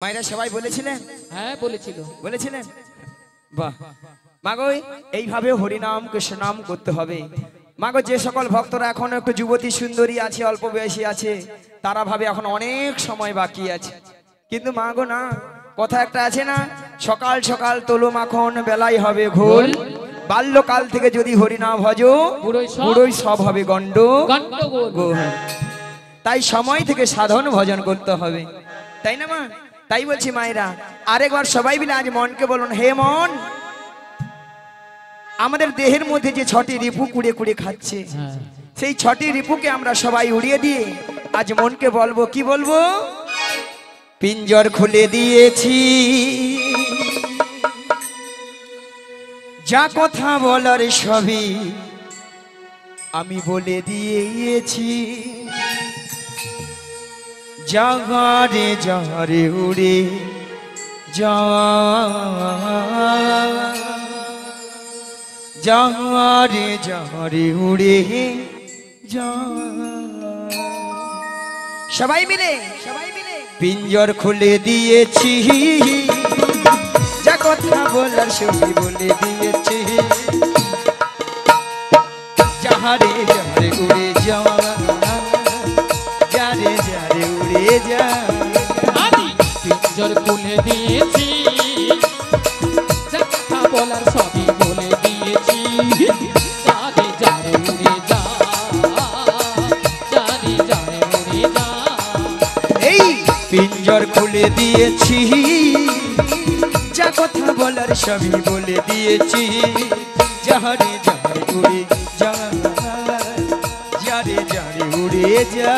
মায়েরা সবাই বলেছিলেন? হ্যাঁ বলেছিল। বলেছিলেন? বাহ মাগো, এইভাবে হরিনাম কৃষ্ণনাম করতে হবে। মাগো, যে সকল ভক্তরা এখন একটু যুবতী সুন্দরী আছে, অল্প বয়সী আছে, তারা ভাবে এখন অনেক সময় বাকি আছে, কিন্তু মাগো না, কথা একটা আছে না, সকাল সকাল তোলো মাখন বেলাই হবে ঘোল। বাল্যকাল থেকে যদি হরিনাম ভজো বুড়োই সব হবে গন্ডগোল। তাই সময় থেকে সাধন ভজন করতে হবে, তাই না মা? তাই বলছি মায়েরা, আরেকবার সবাই মিলে আজ মনকে বলুন, হে মন, আমাদের দেহের মধ্যে যে 6টি রিপু কুড়ে কুড়ে খাচ্ছে, সেই 6টি রিপুকে আমরা সবাই উড়িয়ে দিয়ে আজ মনকে বলবো, কি বলবো? পিঞ্জর খুলে দিয়েছি, যা কথা বলার সবই আমি বলে দিয়েছি। জাগারে জারে উড়ে যা, জাগারে জারে উড়ে যা। সবাই মিলে পিঞ্জর খুলে দিয়েছি, যা কথা বলার সবই বলে দিয়েছি। যাহারে যারে উড়ে যা, যারে যারে উড়ে যা। আমি পিঞ্জর খুলে দিয়েছি, যা কথা বলার সবই বলে দিয়েছি। যারে যারে উড়ে যা, যারে যারে উড়ে যা। এই পিঞ্জর খুলে দিয়েছি, যা কথা বলার সবই বলে দিয়েছি। যারে যারে উড়ে যা, যারে যারে উড়ে যা।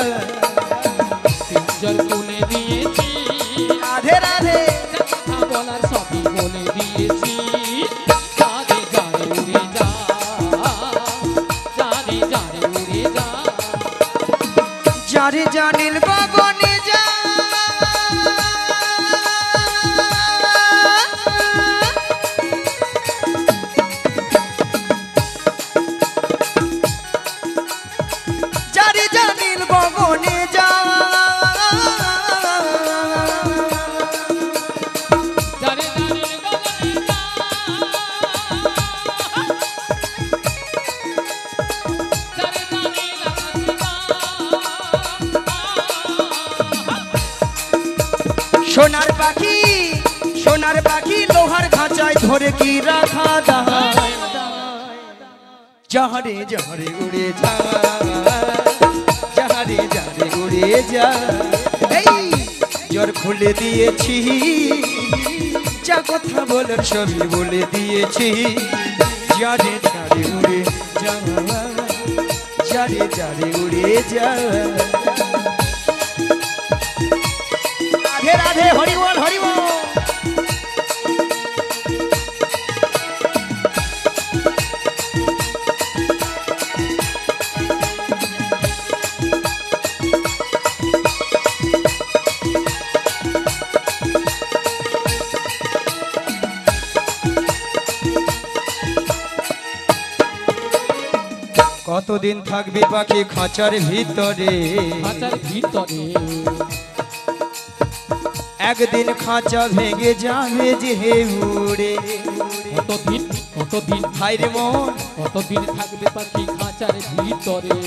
পিঞ্জর খুলে দিয়েছি, রাধে রাধে, যা কথা বলার সবই বলে দিয়েছি। যারে যারে উড়ে যা, যারে যারে উড়ে যা। যারে জানিল গগনে যা, যারে জানিল গগনে যা। যারে যারে গগনে যা, যারে যারে আকাশে যা। সোনার পাখি, সোনার পাখি লোহার খাঁচায় ধরে কি রাখা দায়। যাহারে যাহারে উড়ে যা, যাহারে যাহারে উড়ে যা। এই জ্বর খুলে দিয়েছি, যা কথা বলার সবই বলে দিয়েছি। যারে যারে উড়ে যা, যারে যারে উড়ে যা। রাধে রাধে, হরি বল হরি বল। কতদিন থাকবি পাখি খাঁচার ভিতরে, খাঁচার ভিতরে। একদিন খাঁচা ভেঙে যাবে যে উড়ে। কতদিন কতদিন হায়রে মন, কতদিন থাকবে পাখি খাঁচার ভিতরে।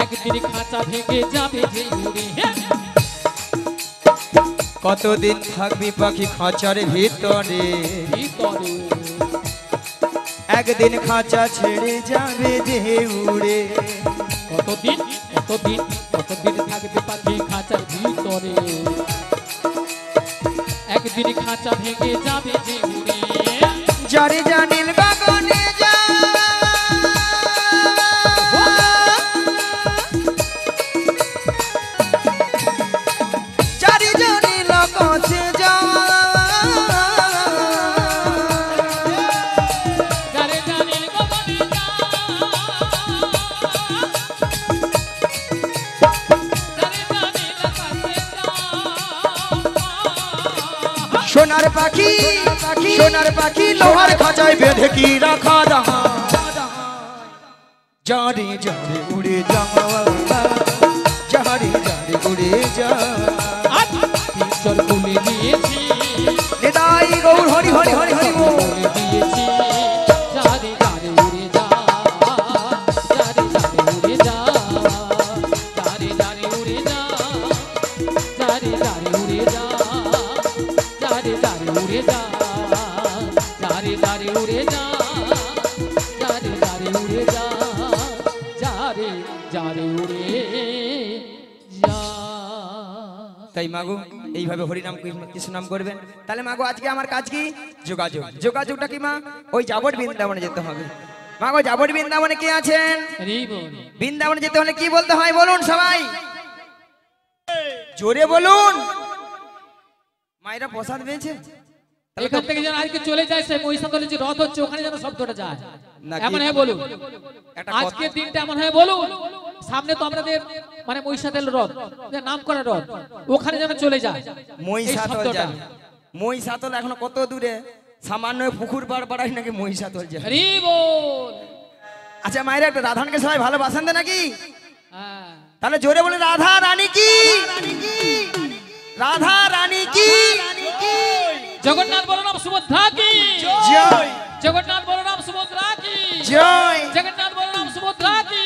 একদিন খাঁচা ভেঙে যাবে যে উড়ে। কতদিন থাকবি পাখি খাঁচার ভিতরে, ভিতরে। একদিন খাঁচা ছেড়ে যাবে যে উড়ে। কতদিন কতদিন কতদিন থাকবে পাখি খাঁচার ভিতরে। একদিন খাঁচা ভেঙে যাবে যে উড়ে। যারে জানিল গগনে যা, যারে জানিল আকাশে যা। যারে জানিল গগনে যা, যারে জানিল আকাশে যা। সোনার পাখি, সোনার পাখি লোহার খাঁচায় বেঁধে কি রাখা দায়। যারে যারে উড়ে যা, যারে যারে উড়ে যা। পিঞ্জর মাগো এইভাবে হরিনাম কৃষ্ণ নাম করবেন। তাহলে মাগো আজকে আমার কাজ কি? যোগাযোগ। যোগাযোগটা কি মা? ওই যাবট বৃন্দাবনে যেতে হবে। মাগো যাবট বৃন্দাবনে কে আছেন? হরি বল। বৃন্দাবনে যেতে হলে কি বলতে হয় বলুন সবাই, জোরে বলুন। মায়েরা প্রসাদ পেয়েছে? এখান থেকে যেন আজকে চলে যায় সে মহিষাদলের যে রথ হচ্ছে ওখানে যেন শব্দটা যায় নাকি? এমন হয় বলুন, একটা কথা- আজকের দিনটা এমন হয় বলুন, সামনে তো আমাদের মানে মহিষাদল রথ, যে নাম করা রথ, ওখানে যেন চলে যায় এই মহিষাতল শব্দটা। যাবে। মহিষাতল এখনো কত দূরে? সামান্য পুকুর পাড় পাড়াই নাকি মহিষাতল যাবে। হরি বল। আচ্ছা মায়েরা একটা রাধানকে সবাই ভালোবাসেন তো নাকি? হ্যাঁ। তাহলে জোরে বলে রাধা রানী কি, রাধা রানী কি, জগন্নাথ বলরাম সুভদ্রা কি জয় জগন্নাথ বলরাম সুভদ্রা কি জয় জগন্নাথ বলরাম সুভদ্রা কি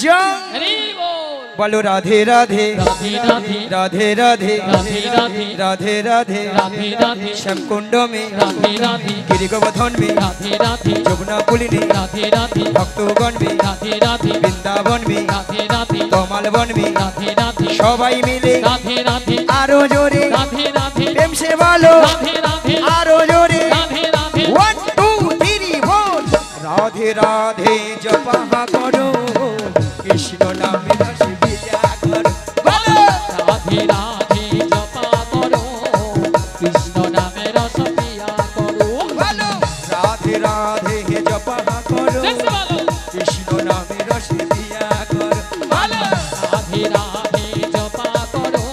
জয়। হরি বল। বলো রাধে রাধে রাধে রাধে রাধে রাধে রাধে রাধে রাধে রাধে রাধে রাধে শ্যামকুণ্ড মে রাধে রাধে গিরিগোবর্ধন মে রাধে রাধে যমুনা পুলিনে রাধে রাধে ভক্তগণ মে রাধে রাধে বৃন্দাবন মে রাধে রাধে তমাল বন মে রাধে রাধে সবাই মিলে রাধে রাধে আরো জোরে রাধে রাধে প্রেম সে বলো রাধে রাধে আরো জোরে রাধে রাধে 1 2 3 বল। রাধে রাধে জপা করো কৃষ্ণ নামে রস বিজা করো। বলো রাধে রাধে জপা করো কৃষ্ণ নামে রস পিয়া করো। বলো রাধে রাধে জপা করো জেসে বলো। কৃষ্ণ নামে রস বিজা করো। বলো রাধে রাধে জপা করো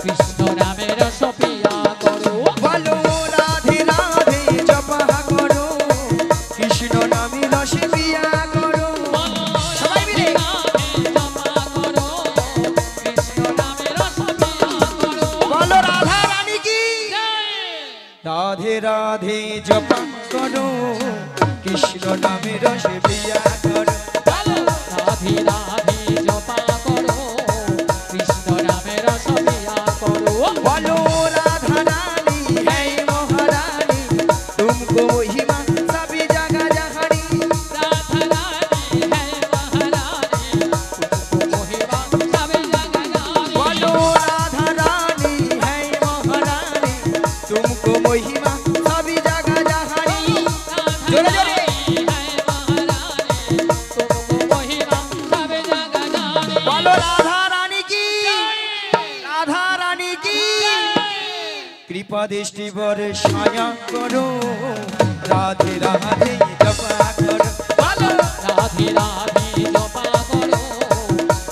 কৃষ্ণ নামে রস পিয়া করো। বলো রাধে রাধে জপা করো কৃষ্ণ নামে রস বিজা করো। সবাই মিলে রাধে জপা করো কৃষ্ণ নামে রস পিয়া করো। বলো রাধা রানী কি, জয়। রাধে রাধে জপা করো কৃষ্ণ নামে রস বিজা করো। বলো রাধে রাধে জপা করো কৃষ্ণ নামে রস পিয়া করো। बोलो राधा रानी है महारानी तुमको महिमा सभी जगह जहानी। राधा रानी है महारानी तुमको मोहिमा सभी जगह जानी। बोलो राधा रानी है महारानी तुमको महिमा सभी जगह जहानी। जोरे जोरे बोलो राधा रानी की, राधा रानी की कृपा दृष्टि बरसाया करो राधे राधे जपा करो। बोलो राधे राधे जपा करो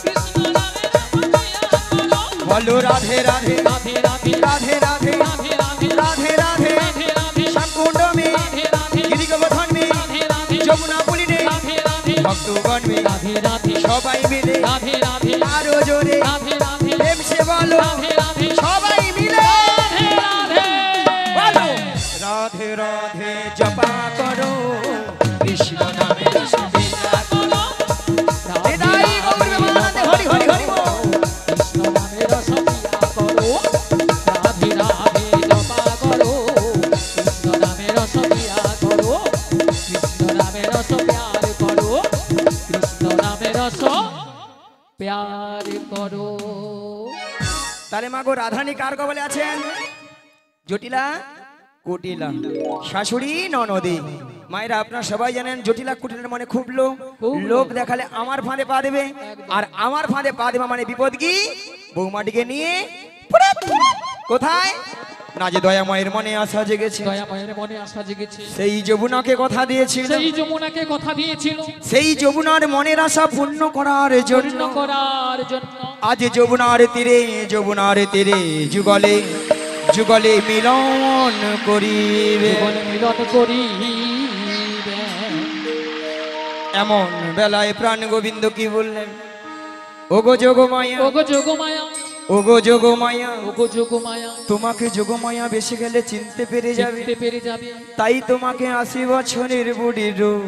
कृष्ण नामे रस पिया करो। बोलो राधे राधे राधे राधे राधे राधे राधे राधे राधे राधे राधे राधे श्यामकुंड में राधे राधे गिरिगोवर्धन में राधे राधे যমুনা পুলিনে राधे राधे ভক্তগণ মে राधे राधे সবাই মিলে राधे राधे আরো জোরে राधे राधे প্রেম সে বলো राधे राधे সবাই মিলে राधे राधे বলো রাধে রাধে জপা করো কৃষ্ণ নামে রস বিজা করো। হৃদয় গৌর প্রেমানন্দে হরি হরি হরি বল। কৃষ্ণ নামে রস পিয়া করো। রাধে রাধে জপা করো কৃষ্ণ নামে রস পিয়া করো। কৃষ্ণ নামে রস প্যার করো। কৃষ্ণ নামে রস প্যার করো। তাহলে মাগো রাধারানী কার কবলে আছেন? জটিলা কুটিলা শাশুড়ি ননদী। মায়েরা আপনারা সবাই জানেন জটিলা কুটিলার মানে খুব লোভ। খুব লোভ দেখালে আমার ফাঁদে পা দেবে, আর আমার ফাঁদে পা দেবে মানে বিপদ কি? বৌমাটিকে নিয়ে ফুরুত। কোথায় না যে দয়াময়ের মনে আশা জেগেছে, দয়াময়ের মনে আশা জেগেছে, সেই যমুনাকে কথা দিয়েছিল, সেই যমুনাকে কথা দিয়েছিল সেই যমুনার মনের আশা পূর্ণ করার জন্য পূর্ণ করার জন্য আজ যমুনার তীরে যুগলে যুগলে মিলন করিবে। জীবনে মিলন করিবে। এমন বেলায় প্রাণ গোবিন্দ কি বললেন? ওগো যোগমায়া, ওগো যোগমায়া, ওগো যোগমায়া, ওগো যোগমায়া, তোমাকে যোগমায়া বেশি গেলে চিনতে পেরে যাবে, চিনতে পেরে যাবে। তাই তোমাকে 80 বছরের বুড়ির রূপ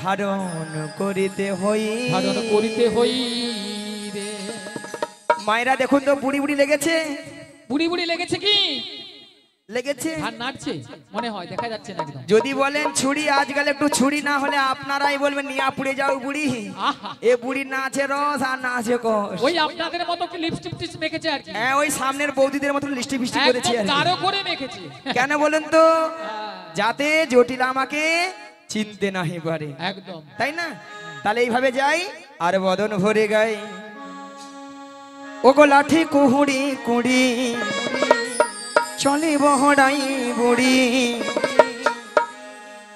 ধারণ করিতে ধারণ করিতে হইবে। মায়েরা দেখুন তো বুড়ি বুড়ি লেগেছে। বুড়ি বুড়ি লেগেছে কি? লেগেছে? ঘাড় নাড়ছে মনে হয়, দেখা যাচ্ছে না একদম। যদি বলেন ছুরি, আজকাল একটু ছুরি না হলে আপনারাই বলবেন নিয়া পুড়ে যাও বুড়ি। আহা, এ বুড়ি না আছে রস আর না আছে কষ। ওই আপনাদের মতো কি লিপস্টিক টিপস্টিক মেখেছে আর কি, হ্যাঁ, ওই সামনের বৌদিদের মতো লিস্টি ফিস্টি করেছে একদম আর কি। গাঢ় করে মেখেছে। কেন বলেন তো? হ্যাঁ, যাতে জটিল আমাকে চিনতে নাহি পারে, একদম। তাই না? তাহলে এইভাবে যাই আর বদন ভরে গাই। ওগো লাঠি কুহুড়ি কুড়ি চলে বহড়াই বুড়ি,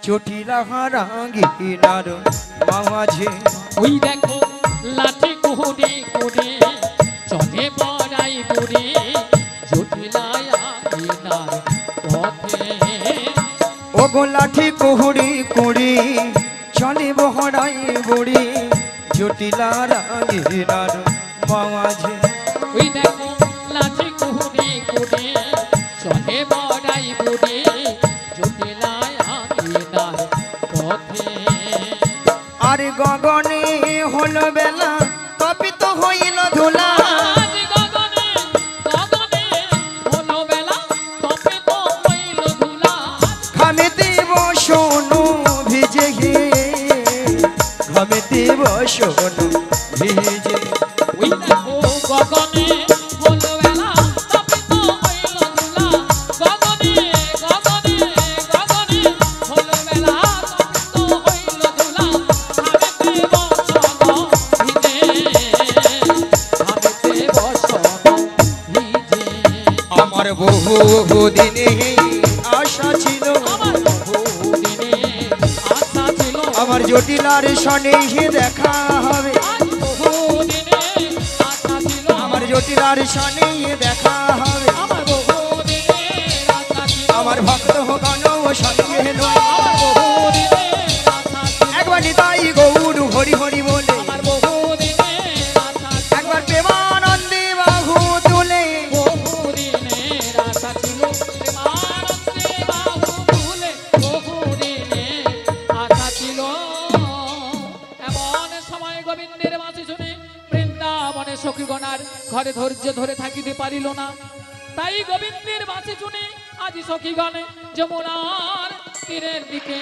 চটিলা হারাঙ্গিনার মাঝে। ওই দেখো লাঠি কুহুড়ি কুড়ি চলে বড়াই বুড়ি, জটিলায় আঙিনার পথে। ওগো লাঠি কুহুড়ি কুড়ি চলে বহড়াই বুড়ি, জটিলা রাঙ্গিনার মাঝে। ওই দেখো লাঠি কুহুড়ি কুড়ি চলে বড়াই বুড়ি, জটিলায় আঙিনার পথে। আর গগনে হলো বেলা তপিত হইল ধুলা, আজ গগনে গগনে হলো বেলা, তপিত হইল ধুলা। ঘামেতে বসনু ভিজে গে, ঘামেতে বসনু ভিজে। ওই দেখো গগনে হলো বেলা, তপিত হইল ধুলা। গগনে গগনে গগনে হলো বেলা, তপিত হইল ধুলা। ঘামেতে বসন ভিজে, ঘামেতে বসন ভিজে। আমার বহু দিনে আশা ছিল, আমার বহুদিনে আশা ছিল, আমার জটিলার সনে দেখা হবে, আজ বহুদিনে আশা ছিল, আমার জটিলার সনে দেখা হবে। আমার বহুদিনে আশা ছিল, আমার ভক্ত গণ সঙ্গে নয়, আমার বহুদিনে আশা ছিল, একবার নিতাই গৌর হরি হরি বলে, আমার বহুদিনে আশা ছিল, একবার প্রেমানন্দে বাহু তুলে। বহুদিনের আশা ছিল, প্রেমানন্দে বাহু তুলে, বহুদিনের আশা ছিল। এমন সময় গোবিন্দের বাঁশি শুনে বৃন্দাবনে সখীগণার ঘরে ধৈর্য ধরে থাকিতে পারিল না। তাই গোবিন্দের বাঁশি শুনে আজ সখীগণে যমুনার তীরের দিকে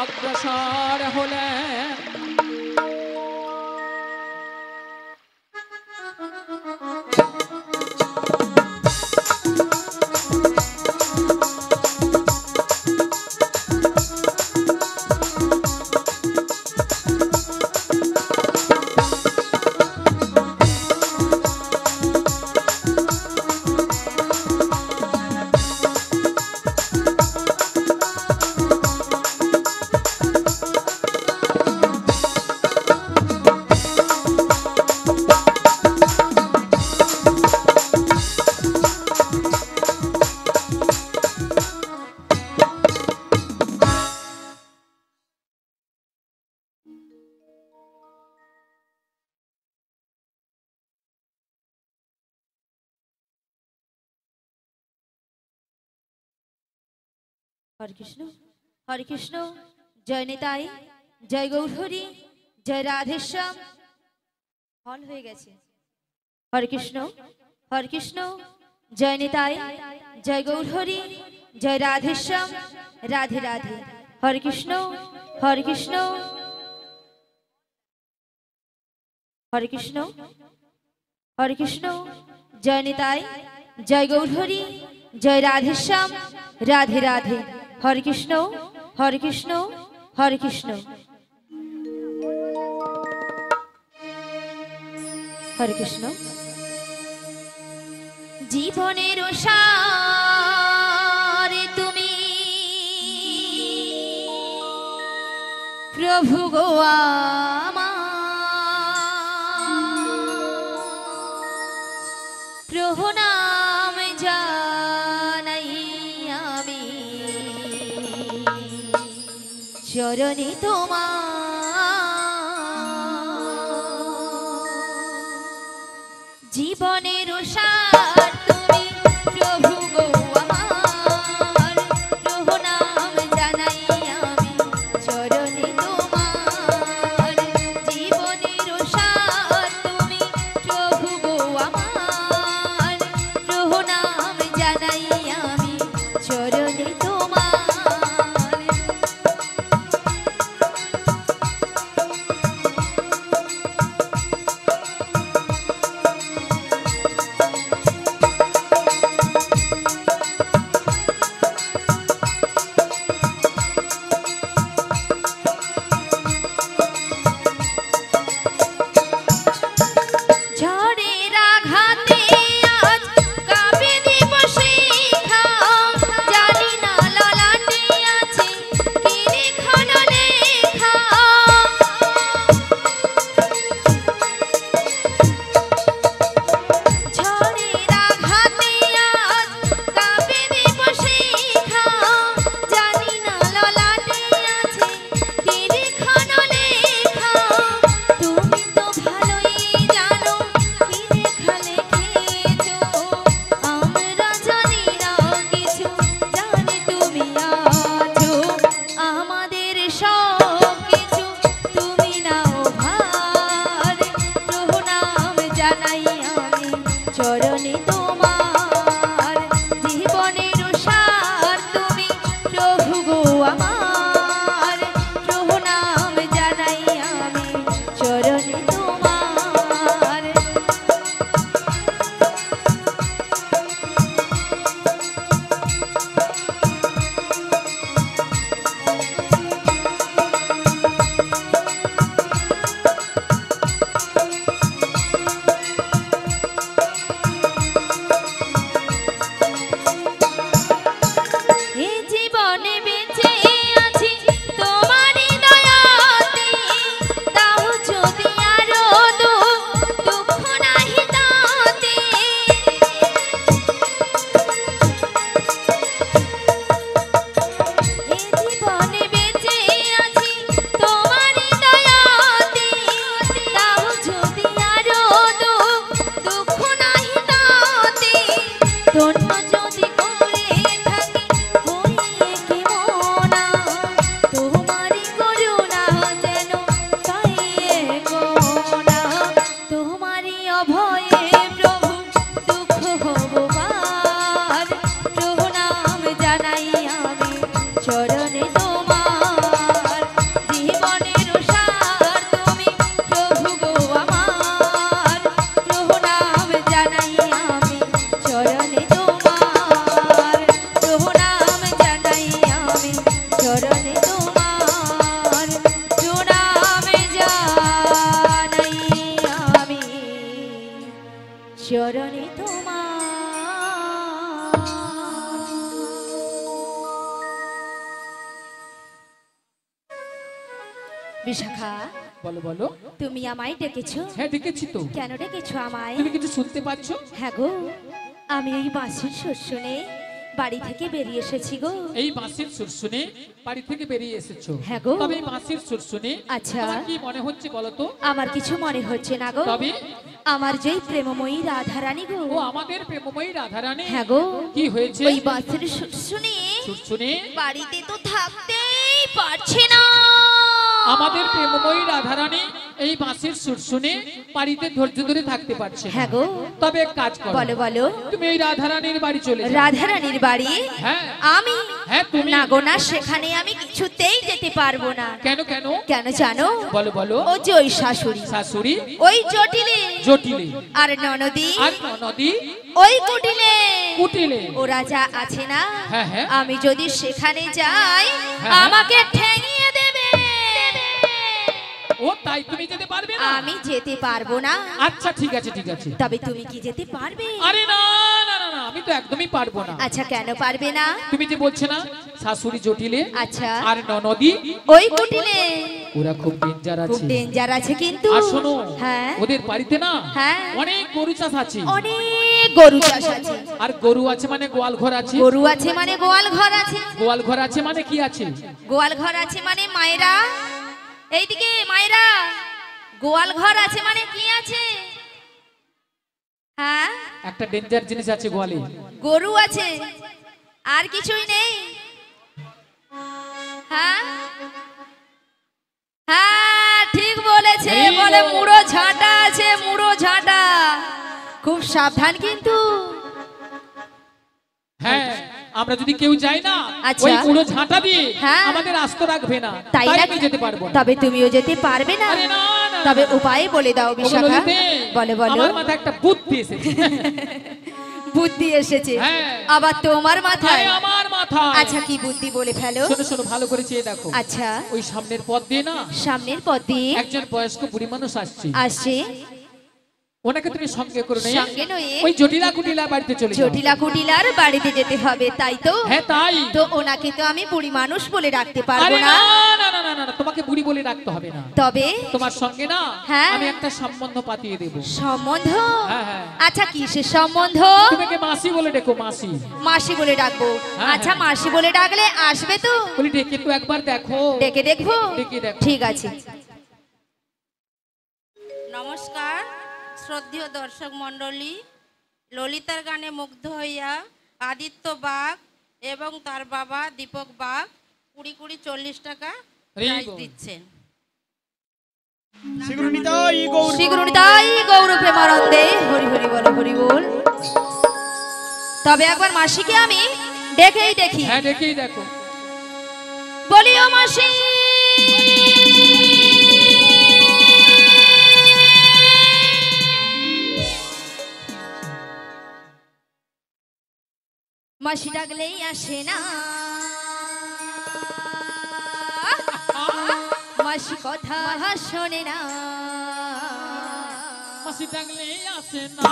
অগ্রসর হলেন। হরে কৃষ্ণ, হরে কৃষ্ণ, জয় নিতাই, জয় গৌরহরি, জয় রাধেশ্যাম। ফল হয়ে গেছে। হরে কৃষ্ণ, হরে কৃষ্ণ, জয় নিতাই, জয় গৌরহরি, জয় রাধেশ্যাম, রাধে রাধে। হরে কৃষ্ণ, হরে কৃষ্ণ, হরে কৃষ্ণ, হরে কৃষ্ণ, জয় নিতাই, জয় গৌরহরি, জয় রাধেশ্যাম, রাধে রাধে। হরে কৃষ্ণ, হরে কৃষ্ণ, হরে কৃষ্ণ, হরে কৃষ্ণ। জীবনের সারে তুমি প্রভু গো আমার, প্রণাম জানাই আমি চরণে তোমার। জীবনের সার তুমি প্রভু গো আমার, প্রণাম জানাই আমি চরণে তোমার। জীবনের সার তুমি প্রভু গো আমার, প্রণাম জানাই আমি চরণে বিশাখা, বলো বলো। তুমি আমায় ডেকেছো? হ্যাঁ ডেকেছি তো। কেন ডেকেছো আমায়? তুমি কিছু শুনতে পাচ্ছ? হ্যাঁ গো, আমি এই বাঁশির সুর শুনে বাড়ি থেকে বেরিয়ে এসেছি গো। এই বাঁশির সুর শুনে বাড়ি থেকে বেরিয়ে এসেছো? হ্যাঁ গো। তবে এই বাঁশির সুর শুনে আচ্ছা। তোমার কি মনে হচ্ছে বলো তো? আমার কিছু মনে হচ্ছে না গো। তবে আমার যেই প্রেমময়ী রাধারানী গো। ও আমাদের প্রেমময়ী রাধারানী। হ্যাঁ গো। কি হয়েছে? ওই বাঁশির সুর শুনে সুর শুনে বাড়িতে তো থাকতেই পারছে না। আমাদের প্রেমময়ী রাধারানী এই বাঁশির সুর শুনে বাড়িতে ধৈর্য ধরে থাকতে পারছে না। হ্যাঁ গো। তবে এক কাজ করো, বলো বলো। তুমি এই রাধারানীর বাড়ি চলে যাও। রাধারানীর বাড়ি? হ্যাঁ। আমি? হ্যাঁ তুমি। না গো না, সেখানে আমি কিছুতেই যেতে পারবো না। কেন কেন? কেন জানো? বলো বলো। ও যে ওই শাশুড়ি, শাশুড়ি, ওই জটিলে, জটিলে, আর ননদি, আর ননদি, ওই কুটিলে, কুটিলে। ওরা যা আছে না, হ্যাঁ, হ্যাঁ। আমি যদি সেখানে যাই হ্যাঁ। আমাকে ঠেঙিয়ে দেবে। ও তাই তুমি যেতে পারবে না? আমি যেতে পারবো না। আচ্ছা ঠিক আছে ঠিক আছে। তবে তুমি কি যেতে পারবে? আরে না না না না, আমি তো একদমই পারবো না। আচ্ছা কেন পারবে না? তুমি যে বলছো না শাশুড়ি জটিলে আচ্ছা। আর ননদি ওই কুটিলে ওরা খুব ডেঞ্জার খুব আছে। ডেঞ্জার আছে কিন্তু। আর শোনো, হ্যাঁ, ওদের বাড়িতে না হ্যাঁ, অনেক গরু চাষ আছে। অনেক গরু চাষ আছে। আর গরু আছে মানে গোয়াল ঘর আছে। গরু আছে মানে গোয়াল ঘর আছে। গোয়াল ঘর আছে মানে কি আছে? গোয়াল ঘর আছে মানে মায়েরা, এইদিকে মায়েরা, গোয়াল ঘর আছে মানে কি আছে? হ্যাঁ, একটা ডেঞ্জার জিনিস আছে গোয়ালে। গরু আছে, আর কিছুই নেই। হ্যাঁ হ্যাঁ ঠিক বলেছে, এই বলে গো। মুড়ো ঝাঁটা আছে, মুড়ো ঝাঁটা। খুব সাবধান কিন্তু। হ্যাঁ, আমরা যদি কেউ যাই না আচ্ছা। ওই পুরো ঝাঁটা দিয়ে হ্যাঁ। আমাদের আস্ত রাখবে না, তাই তাই না? আমি যেতে পারবো না। তবে তুমিও যেতে পারবে না? আরে না, না, তবে না। উপায় বলে দাও বিশাখা। ওগুলো দিতে বলো বলো। আমার মাথায় একটা বুদ্ধি এসেছে। বুদ্ধি এসেছে? হ্যাঁ। আবার তোমার মাথায়? আরে আমার মাথায়। আচ্ছা কি বুদ্ধি বলে ফেলো। শোনো শোনো, ভালো করে চেয়ে দেখো। আচ্ছা, ওই সামনের পথ দিয়ে না সামনের পথ দিয়ে একজন বয়স্ক বুড়ি মানুষ আসছে। আসছে। ওনাকে তুমি সঙ্গে করে নিয়ে সঙ্গে নয়ে ওই জটিলা কুটিলা বাড়িতে চলে যাও। জটিলা কুটিলার বাড়িতে যেতে হবে, তাই তো? হ্যাঁ তাই। তো ওনাকে তো আমি বুড়ি মানুষ বলে ডাকতে পারবো আরে না। না না না না না, তোমাকে বুড়ি বলে ডাকতে হবে না। তবে তোমার সঙ্গে না হ্যাঁ। আমি একটা সম্বন্ধ পাতিয়ে দেব। সম্বন্ধ? হ্যাঁ, হ্যাঁ। আচ্ছা কিসের সম্বন্ধ? তোমাকে মাসি বলে ডেকো, মাসি। মাসি বলে ডাকবো? হ্যাঁ, আচ্ছা হ্যাঁ। মাসি বলে ডাকলে আসবে তো? বলি ডেকে তো একবার দেখো। ডেকে দেখবো? ডেকে দেখো। ঠিক আছে। নমস্কার শ্রদ্ধেয় দর্শক মণ্ডলী, ললিতার গানে মুগ্ধ হইয়া আদিত্য বাগ এবং তার বাবা দীপক বাগ 20 40 টাকা প্রাইজ বল। দিচ্ছেন। শ্রীগুরুনিতাই গৌর প্রেমানন্দে হরি হরি বল, হরি বল। তবে একবার মাসিকে আমি ডেকেই দেখি। হ্যাঁ ডেকেই দেখো। বলিও মাসি। মাসি ডাকলেই আসে না, মাসি কথা শোনে না। মাসি ডাকলে আসে না,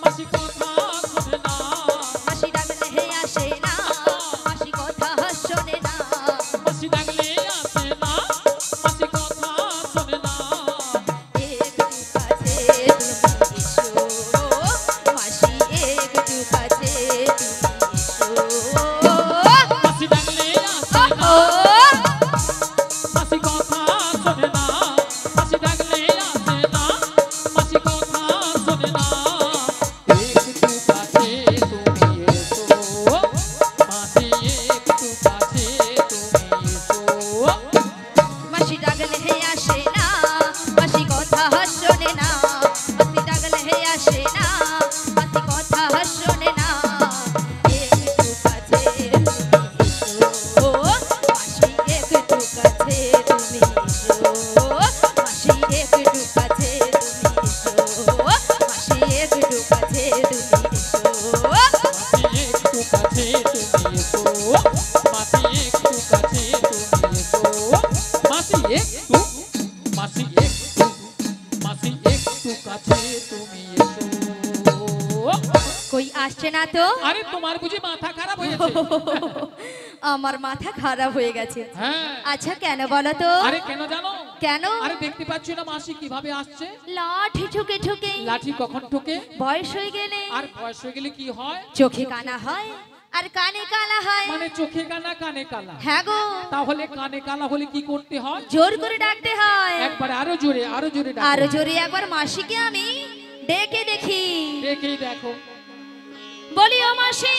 মাসি কথা শোনে না। মাসি ডাকলে আসে না, মাসি কথা শোনে না। মাসি ডাকলে আসে না, মাসি কথা শোনে না। একটু কাছে তুমি এসো, মাসি একটু কাছে তুমি এসো। মাসি ডাকলে আসে না, ও মাসি কথা শোনে না। মাসি ডাকলে আসে না, মাসি কথা শোনে না। একটু কাছে তুমি এসো, মাসি একটু কাছে তুমি এসো। মাসি ডাকলে আসে না, মাসি কথা শোনে না। মাসি ডাকলে আসে না, মাসি কথা শোনে না। একটু কাছে তুমি এসো, মাসি একটু কাছে তুমি এসো। মাসি একটু কাছে তুমি এসো, মাসি একটু কাছে তুমি এসো। মাসি একটু কাছে তুমি এসো, মাসি একটু কাছে তুমি এসো। মাসি একটু, মাসি একটু, মাসি একটু কাছে তুমি এসো। কই আসছে না তো। আরে তোমার বুঝি মাথা খারাপ হয়েছে? আমার মাথা খারাপ হয়ে গেছে। হ্যাঁ। আচ্ছা কেন বলো তো? আরে কেন জানো? কেন? আরে দেখতে পাচ্ছ না মাসি কিভাবে আসছে? লাঠি ঠুকে ঠুকে। লাঠি কখন ঠোকে? বয়স হয়ে গেলে। আর বয়স হয়ে গেলে কি হয়? চোখে কানা হয় আর কানে কালা হয়। মানে চোখে কানা কানে কালা। হ্যাঁ গো। তাহলে কানে কালা হলে কি করতে হয়? জোর করে ডাকতে হয়। একবার আরো জোরে ডাকো। আরো জোরে একবার মাসিকে আমি ডেকে দেখি। দেখেই দেখো। বলি ও মাসি।